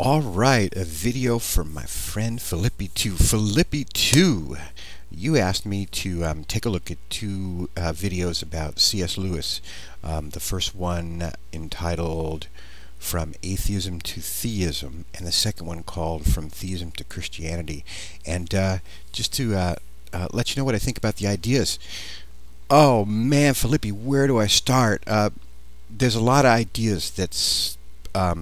All right, a video from my friend phillippi2. phillippi2, you asked me to take a look at two videos about C.S. Lewis. The first one entitled From Atheism to Theism, and the second one called From Theism to Christianity. And just to let you know what I think about the ideas. Oh man, Philippi, where do I start? There's a lot of ideas that's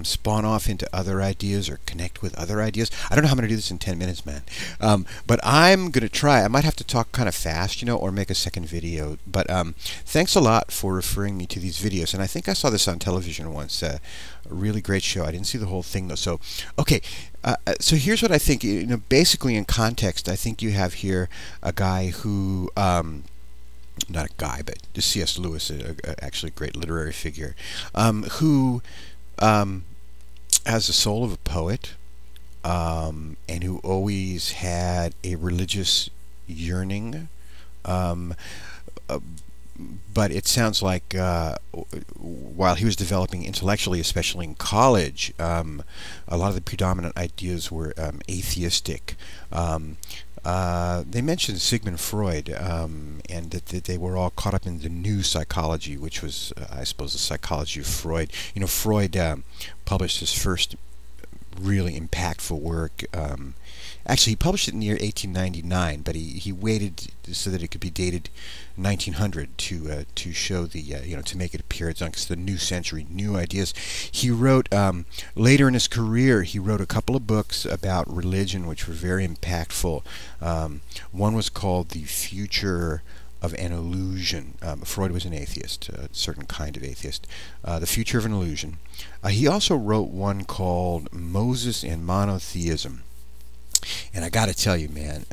spawn off into other ideas or connect with other ideas. I don't know how I'm going to do this in 10 minutes, man. But I'm going to try. I might have to talk kind of fast, or make a second video. But thanks a lot for referring me to these videos. And I think I saw this on television once. A really great show. I didn't see the whole thing, though. So, okay. So here's what I think. Basically in context, I think you have here a guy who... not a guy, but C.S. Lewis, actually a great literary figure, who... has the soul of a poet, and who always had a religious yearning, but it sounds like while he was developing intellectually, especially in college, a lot of the predominant ideas were atheistic. They mentioned Sigmund Freud, and that they were all caught up in the new psychology, which was, I suppose, the psychology of Freud. Freud published his first really impactful work. Actually, he published it in the year 1899, but he waited so that it could be dated 1900 to show the to make it appear as the new century, new ideas. He wrote later in his career. He wrote a couple of books about religion, which were very impactful. One was called "The Future of an Illusion." Freud was an atheist, a certain kind of atheist. The Future of an Illusion. He also wrote one called "Moses and Monotheism." And I got to tell you, man,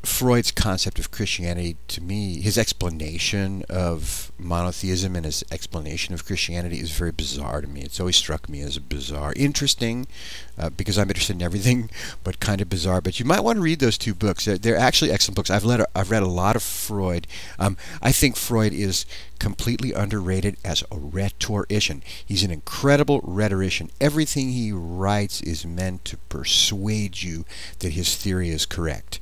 Freud's concept of Christianity, to me, his explanation of monotheism and his explanation of Christianity is very bizarre to me. It's always struck me as bizarre. Interesting, because I'm interested in everything, but kind of bizarre. But you might want to read those two books. They're actually excellent books. I've read a lot of Freud. I think Freud is completely underrated as a rhetorician. He's an incredible rhetorician. Everything he writes is meant to persuade you that his theory is correct.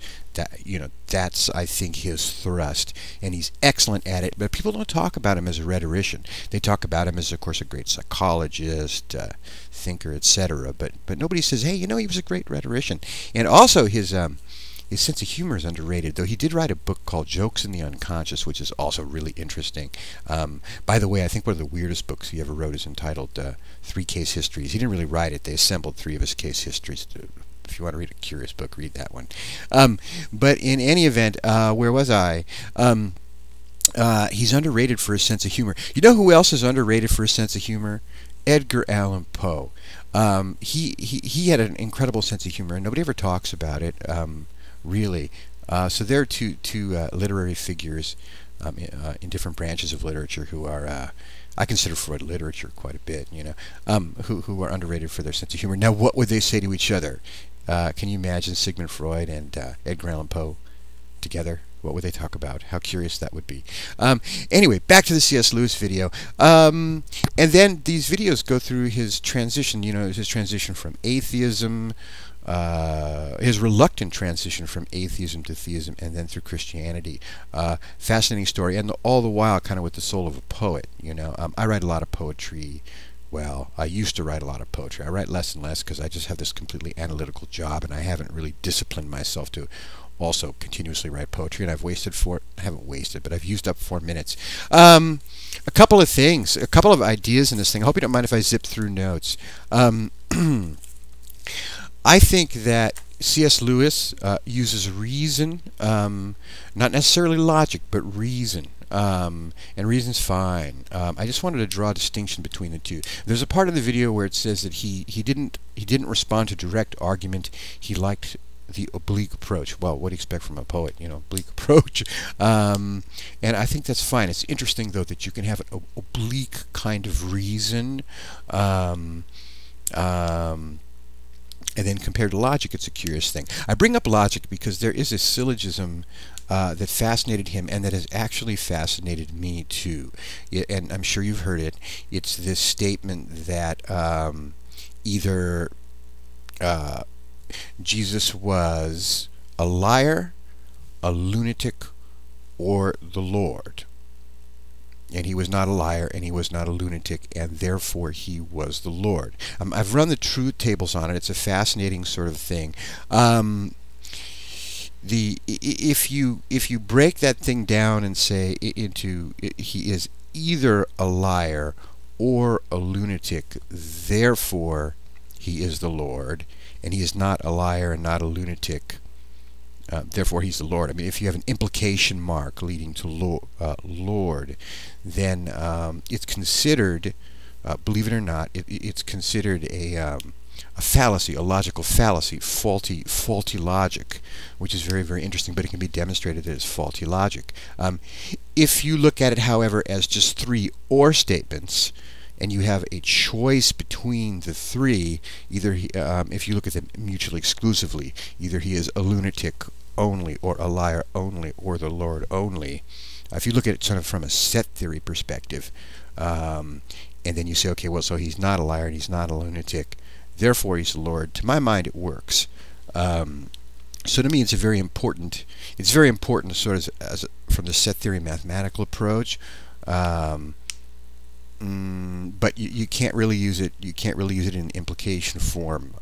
That's, I think, his thrust, and he's excellent at it. But people don't talk about him as a rhetorician. They talk about him as, of course, a great psychologist, thinker, etc. But nobody says, hey, he was a great rhetorician. And also his sense of humor is underrated, though he did write a book called Jokes in the Unconscious, which is also really interesting. By the way, I think one of the weirdest books he ever wrote is entitled 3 Case Histories. He didn't really write it. They assembled 3 of his case histories. If you want to read a curious book, read that one. But in any event, where was I? He's underrated for his sense of humor. You know who else is underrated for his sense of humor? Edgar Allan Poe. He had an incredible sense of humor, and nobody ever talks about it, really. So there are two literary figures in different branches of literature who are... I consider Freud literature quite a bit, who are underrated for their sense of humor. Now, what would they say to each other? Can you imagine Sigmund Freud and Edgar Allan Poe together? What would they talk about? How curious that would be. Anyway, back to the C.S. Lewis video. And then these videos go through his transition, his transition from atheism, his reluctant transition from atheism to theism, and then through Christianity. Fascinating story, and all the while kind of with the soul of a poet. I write a lot of poetry. Well, I used to write a lot of poetry. I write less and less because I just have this completely analytical job, and I haven't really disciplined myself to also continuously write poetry, and I haven't wasted, but I've used up 4 minutes. A couple of things, a couple of ideas in this thing. I hope you don't mind if I zip through notes. I think that C.S. Lewis uses reason, not necessarily logic, but reason. And reason's fine. I just wanted to draw a distinction between the two. There's a part of the video where it says that he didn't respond to direct argument. He liked the oblique approach. Well, what do you expect from a poet? Oblique approach. And I think that's fine. It's interesting, though, that you can have an oblique kind of reason. And then compared to logic, it's a curious thing. I bring up logic because there is a syllogism that fascinated him, and that has actually fascinated me too. And I'm sure you've heard it. It's this statement that either Jesus was a liar, a lunatic, or the Lord. And he was not a liar, and he was not a lunatic, and therefore he was the Lord. I've run the truth tables on it. It's a fascinating sort of thing. If you break that thing down and say into he is either a liar or a lunatic, therefore he is the Lord, and he is not a liar and not a lunatic, therefore he's the Lord. I mean, if you have an implication mark leading to Lord, then it's considered, believe it or not, it's considered a fallacy, a logical fallacy, faulty logic, which is very, very interesting, but it can be demonstrated that it's faulty logic. If you look at it, however, as just three or statements, and you have a choice between the three, either if you look at them mutually exclusively, either he is a lunatic only, or a liar only, or the Lord only. If you look at it sort of from a set theory perspective, and then you say, okay, well, so he's not a liar and he's not a lunatic, therefore he's the Lord. To my mind, it works. So to me, it's very important. It's very important, sort of, from the set theory mathematical approach. But you can't really use it. You can't really use it in implication form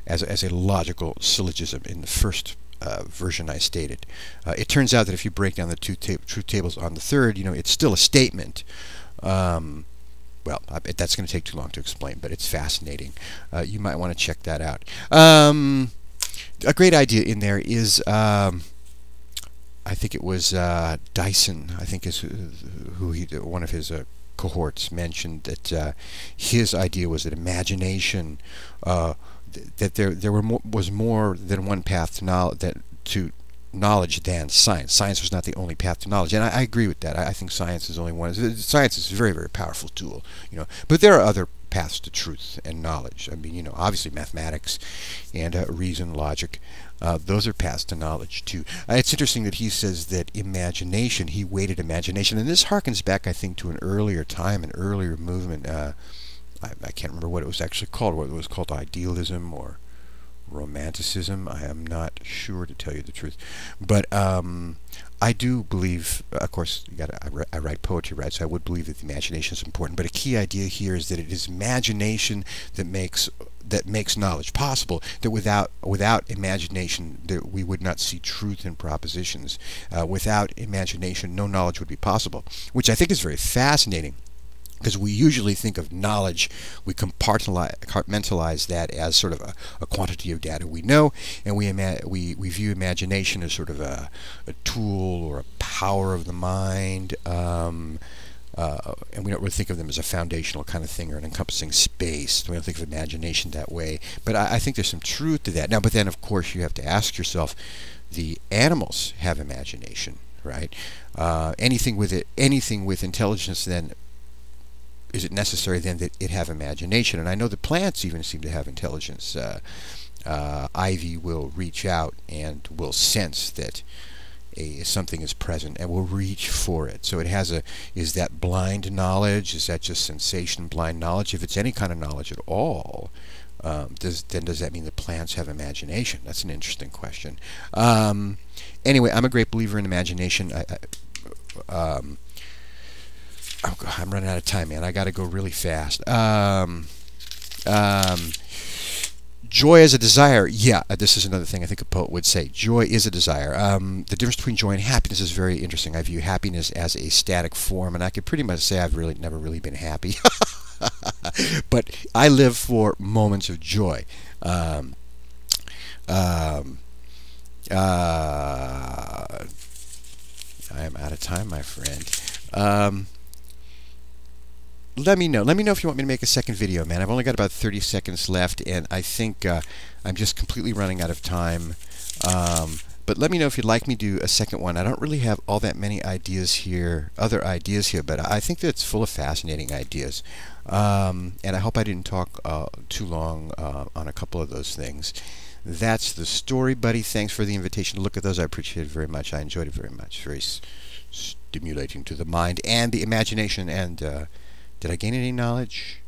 as a logical syllogism in the first version I stated. It turns out that if you break down the truth tables on the third, it's still a statement. Well, that's going to take too long to explain, but it's fascinating. You might want to check that out. A great idea in there is, I think it was Dyson, I think is who one of his cohorts mentioned that his idea was that imagination, that there was more than one path to knowledge than science. Science was not the only path to knowledge, and I agree with that. I think science is only one. Science is a very, very powerful tool, but there are other paths to truth and knowledge. I mean, obviously mathematics and reason, logic, those are paths to knowledge too. It's interesting that he says that imagination, he weighted imagination, and this harkens back, I think, to an earlier time, an earlier movement. I can't remember what it was actually called, whether it was called idealism or romanticism. I am not sure, to tell you the truth, but I do believe, of course, I write poetry, right? So I would believe that the imagination is important. But a key idea here is that it is imagination that makes knowledge possible. That without imagination, we would not see truth in propositions. Without imagination, no knowledge would be possible, which I think is very fascinating. Because we usually think of knowledge, we compartmentalize that as sort of a quantity of data we know, and we view imagination as sort of a tool or a power of the mind, and we don't really think of them as a foundational kind of thing or an encompassing space. We don't think of imagination that way. But I think there's some truth to that. Now, but then, of course, you have to ask yourself, the animals have imagination, right? Anything with intelligence, then, is it necessary then that it have imagination? And I know the plants even seem to have intelligence. Ivy will reach out and will sense that something is present and will reach for it. So it has is that blind knowledge? Is that just sensation, blind knowledge? If it's any kind of knowledge at all, does that mean the plants have imagination? That's an interesting question. Anyway, I'm a great believer in imagination. Oh God, I'm running out of time, man. I got to go really fast. Joy as a desire. Yeah, this is another thing I think a poet would say. Joy is a desire. The difference between joy and happiness is very interesting. I view happiness as a static form, and I could pretty much say I've really never really been happy. But I live for moments of joy. I am out of time, my friend. Let me know if you want me to make a second video, man. I've only got about 30 seconds left, and I think I'm just completely running out of time. But let me know if you'd like me to do a second one. I don't really have all that many ideas here, other ideas here, but I think that it's full of fascinating ideas. And I hope I didn't talk too long on a couple of those things. that's the story, buddy. Thanks for the invitation to look at those. I appreciate it very much. I enjoyed it very much. Very stimulating to the mind and the imagination. And did I gain any knowledge?